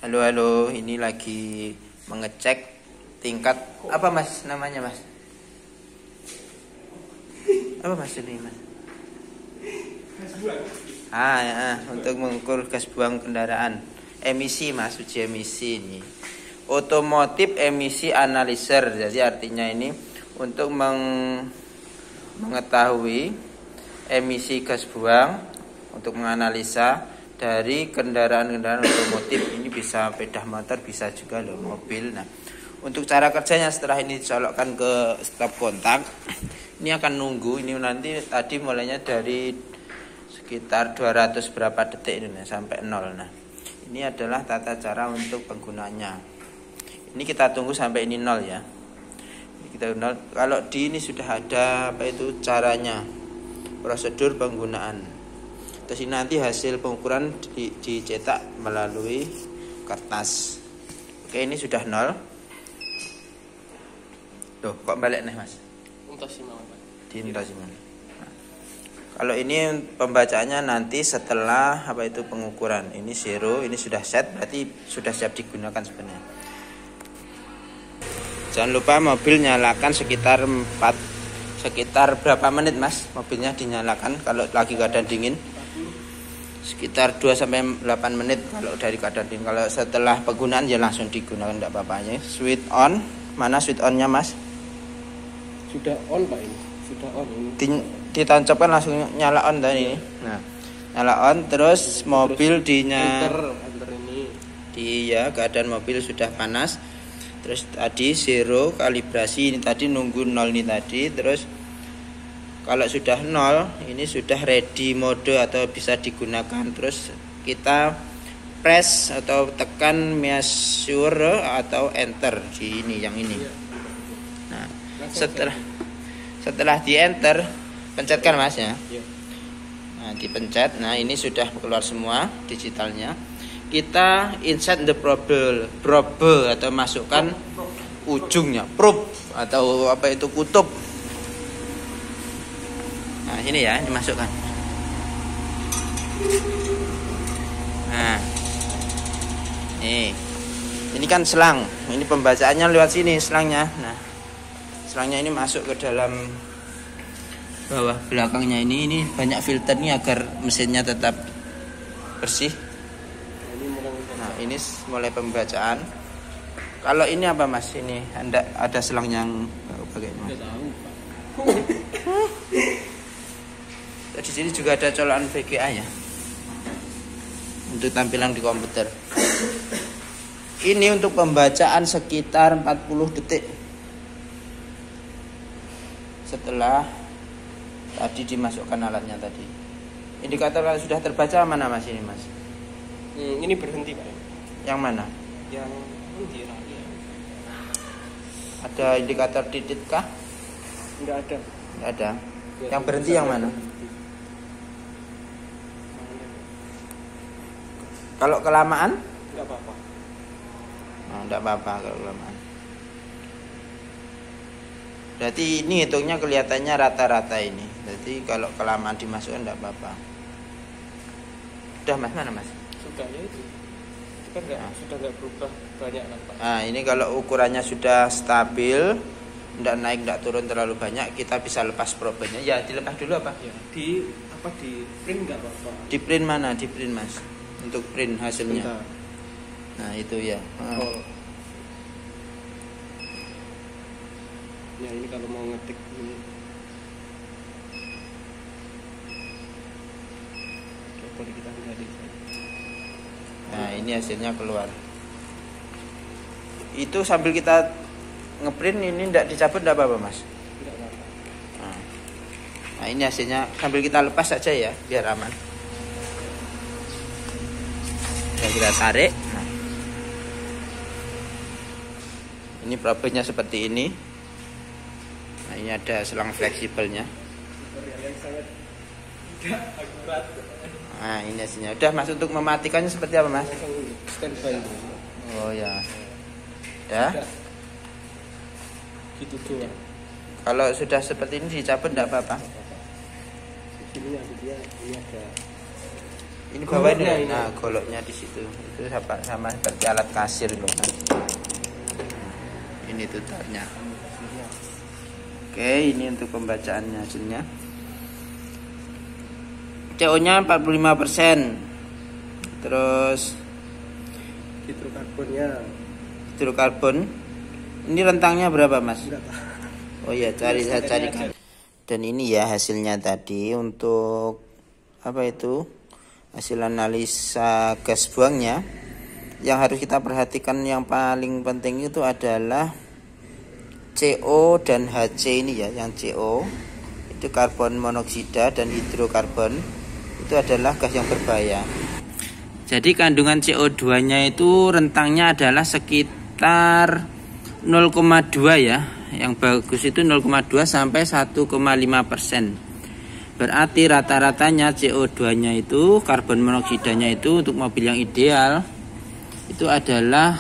Halo, halo. Ini lagi mengecek tingkat apa mas namanya mas? Apa mas ini mas? Gas buang. Ya, untuk mengukur gas buang kendaraan. Emisi mas, uji emisi ini. Otomotif emisi analyzer. Jadi artinya ini untuk mengetahui emisi gas buang untuk menganalisa dari kendaraan-kendaraan otomotif. Ini bisa sepeda motor, bisa juga loh mobil. Nah, untuk cara kerjanya setelah ini dicolokkan ke stop kontak, ini akan nunggu. Ini nanti tadi mulainya dari sekitar 200 berapa detik ini sampai 0. Nah, ini adalah tata cara untuk penggunanya. Ini kita tunggu sampai ini 0 ya. Ini kita 0. Kalau di ini sudah ada apa itu caranya, prosedur penggunaan. Terus ini nanti hasil pengukuran dicetak melalui kertas. Oke, ini sudah 0. Loh, kok balik nih mas? Nah, kalau ini pembacaannya nanti setelah apa itu pengukuran. Ini 0, ini sudah set, berarti sudah siap digunakan sebenarnya. Jangan lupa mobil nyalakan sekitar berapa menit mas? Mobilnya dinyalakan kalau lagi keadaan dingin. Sekitar 2-8 menit kalau dari keadaan dingin. Kalau setelah penggunaan ya langsung digunakan, tidak apa-apa ya. Switch on, mana switch onnya mas? Sudah on pak ini. Sudah on ini. Ditancapkan langsung nyala on tadi. Nah, nyala on terus mobil enter ini. Ya keadaan mobil sudah panas. Terus tadi 0 kalibrasi, ini tadi nunggu 0 ini tadi. Terus kalau sudah 0 ini sudah ready mode atau bisa digunakan. Terus kita press atau tekan measure atau enter di ini yang ini. Nah, setelah di enter pencetkan mas ya. Nah, dipencet. Nah, ini sudah keluar semua digitalnya. Kita insert the probe atau masukkan ujungnya, probe atau apa itu kutub. Nah, ini ya, dimasukkan. Nah, ini kan selang. Ini pembacaannya lewat sini selangnya. Nah, selangnya ini masuk ke dalam bawah belakangnya ini banyak filternya agar mesinnya tetap bersih. Nah, ini mulai pembacaan. Kalau ini apa mas? Ini ada selang yang bagaimana? Tidak tahu pak. Di sini juga ada colokan VGA ya untuk tampilan di komputer. Ini untuk pembacaan sekitar 40 detik setelah tadi dimasukkan alatnya tadi. Indikator kalau sudah terbaca mana mas ini mas? Ini berhenti pak. Yang mana? Yang berhenti ya. Ada indikator titik kah? Enggak ada. Enggak ada. Yang berhenti yang mana? Kalau kelamaan? Enggak apa-apa. Nah, enggak apa-apa kalau kelamaan. Berarti ini hitungnya kelihatannya rata-rata ini. Jadi kalau kelamaan dimasukkan enggak apa-apa. Udah mas, mana mas? Sudah ya itu. Kan sudah enggak berubah banyak kan pak. Nah, ini kalau ukurannya sudah stabil, enggak naik, enggak turun terlalu banyak, kita bisa lepas probenya. Ya, dilepas dulu apa? Ya, di print enggak apa-apa. Di print mana? Di print mas. Untuk print hasilnya. Bentar. Nah, itu ya. Oh. Ya, ini kalau mau ngetik ini. Coba kita lihat ini. Nah, ini hasilnya keluar. Itu sambil kita ngeprint ini tidak dicabut tidak apa-apa mas? Tidak apa-apa. Nah, ini hasilnya sambil kita lepas saja ya biar aman. Ya, kita tarik. Nah, ini probenya seperti ini. Nah, ini ada selang fleksibelnya. Yang sangat tidak akurat. Nah, ini hasilnya. Udah mas, untuk mematikannya seperti apa mas? Standby. Oh ya. Udah. Gitu doang. Kalau sudah seperti ini dicabut tidak apa-apa. Ini ada Ini bawah ini. Goloknya ini. Nah, goloknya di situ. Itu sama seperti alat kasir loh. Ini tutornya. Oke, ini untuk pembacaannya hasilnya. CO-nya 45%. Terus hidrokarbon. Ini rentangnya berapa, Mas? Oh ya, saya carikan. Dan ini ya hasilnya tadi untuk apa itu? Hasil analisa gas buangnya. Yang harus kita perhatikan yang paling penting itu adalah CO dan HC ini ya. Yang CO itu karbon monoksida dan hidrokarbon itu adalah gas yang berbahaya. Jadi kandungan CO2-nya itu rentangnya adalah sekitar 0,2 ya. Yang bagus itu 0,2 sampai 1,5%. Berarti rata-ratanya CO2-nya itu, karbon monoksidanya itu untuk mobil yang ideal itu adalah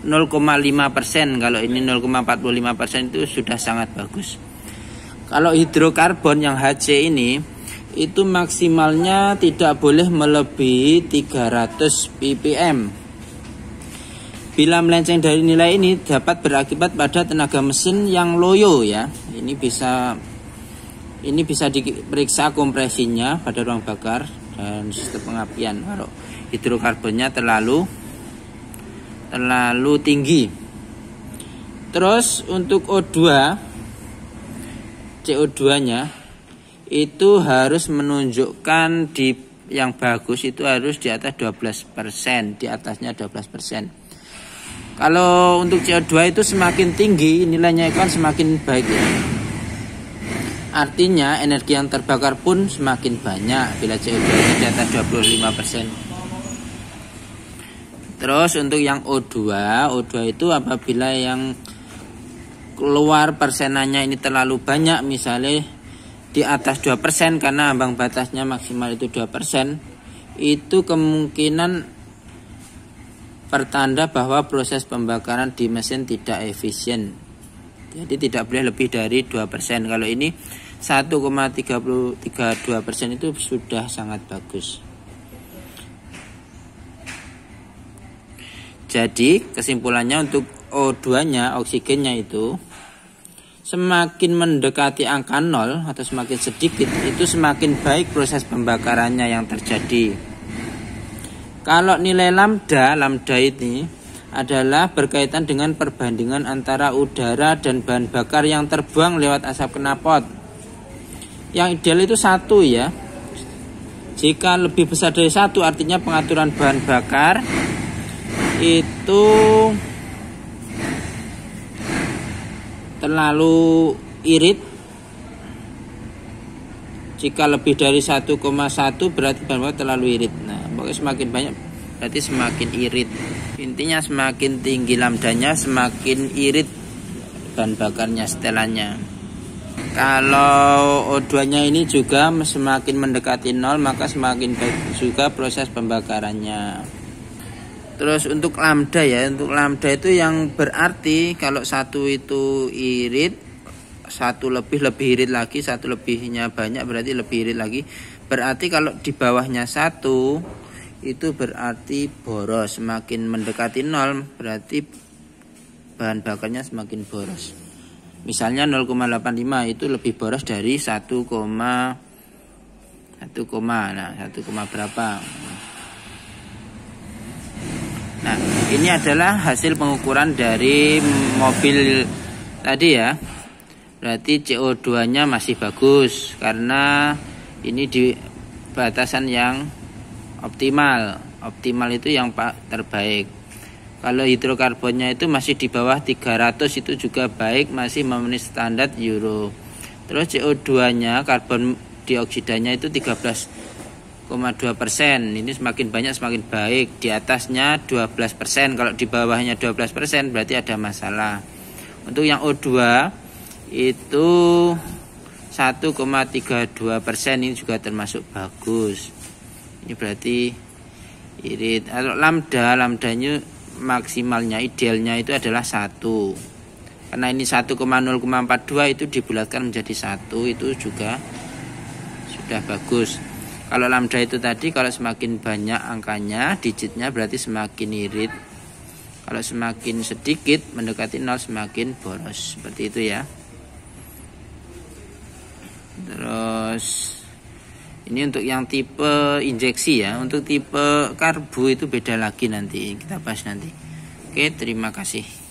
0,5%. Kalau ini 0,45% itu sudah sangat bagus. Kalau hidrokarbon yang HC ini itu maksimalnya tidak boleh melebihi 300 ppm. Bila melenceng dari nilai ini dapat berakibat pada tenaga mesin yang loyo ya. Ini bisa diperiksa kompresinya pada ruang bakar dan sistem pengapian. Kalau hidrokarbonnya terlalu tinggi. Terus untuk CO2-nya itu harus menunjukkan yang bagus itu harus di atas 12%, di atasnya 12%. Kalau untuk CO2 itu semakin tinggi nilainya kan semakin baik ya. Artinya energi yang terbakar pun semakin banyak bila CO2 di atas 25%. Terus untuk yang O2 itu apabila yang keluar persenannya ini terlalu banyak, misalnya di atas 2% karena ambang batasnya maksimal itu 2%, itu kemungkinan pertanda bahwa proses pembakaran di mesin tidak efisien. Jadi tidak boleh lebih dari 2%. Kalau ini 1,32% itu sudah sangat bagus. Jadi kesimpulannya untuk O2-nya, oksigennya itu semakin mendekati angka 0 atau semakin sedikit itu semakin baik proses pembakarannya yang terjadi. Kalau nilai lambda ini adalah berkaitan dengan perbandingan antara udara dan bahan bakar yang terbuang lewat asap knalpot. Yang ideal itu 1 ya. Jika lebih besar dari 1 artinya pengaturan bahan bakar itu terlalu irit. Jika lebih dari 1,1 berarti bahan bakar terlalu irit. Nah, pokoknya semakin banyak berarti semakin irit. Intinya semakin tinggi lambdanya semakin irit bahan bakarnya, setelannya. Kalau O2-nya ini juga semakin mendekati 0 maka semakin baik juga proses pembakarannya. Terus untuk lambda ya, untuk lambda itu yang berarti kalau 1 itu irit, 1 lebih irit lagi, 1 lebihnya banyak berarti lebih irit lagi. Berarti kalau di bawahnya 1 itu berarti boros. Semakin mendekati 0 berarti bahan bakarnya semakin boros. Misalnya 0,85 itu lebih boros dari 1, nah 1, berapa. Nah, ini adalah hasil pengukuran dari mobil tadi ya. Berarti CO2-nya masih bagus karena ini di batasan yang optimal. Optimal itu yang terbaik. Kalau hidrokarbonnya itu masih di bawah 300 itu juga baik, masih memenuhi standar Euro. Terus CO2-nya, karbon dioksidanya itu 13,2%. Ini semakin banyak semakin baik. Di atasnya 12%. Kalau di bawahnya 12% berarti ada masalah. Untuk yang O2 itu 1,32%, ini juga termasuk bagus. Ini berarti irit. Kalau lambdanya maksimalnya, idealnya itu adalah 1. Karena ini 1,042 itu dibulatkan menjadi 1, itu juga sudah bagus. Kalau lambda itu tadi kalau semakin banyak angkanya, digitnya berarti semakin irit. Kalau semakin sedikit mendekati 0 semakin boros. Seperti itu ya. Terus ini untuk yang tipe injeksi ya. Untuk tipe karbo itu beda lagi nanti. Kita bahas nanti. Oke, terima kasih.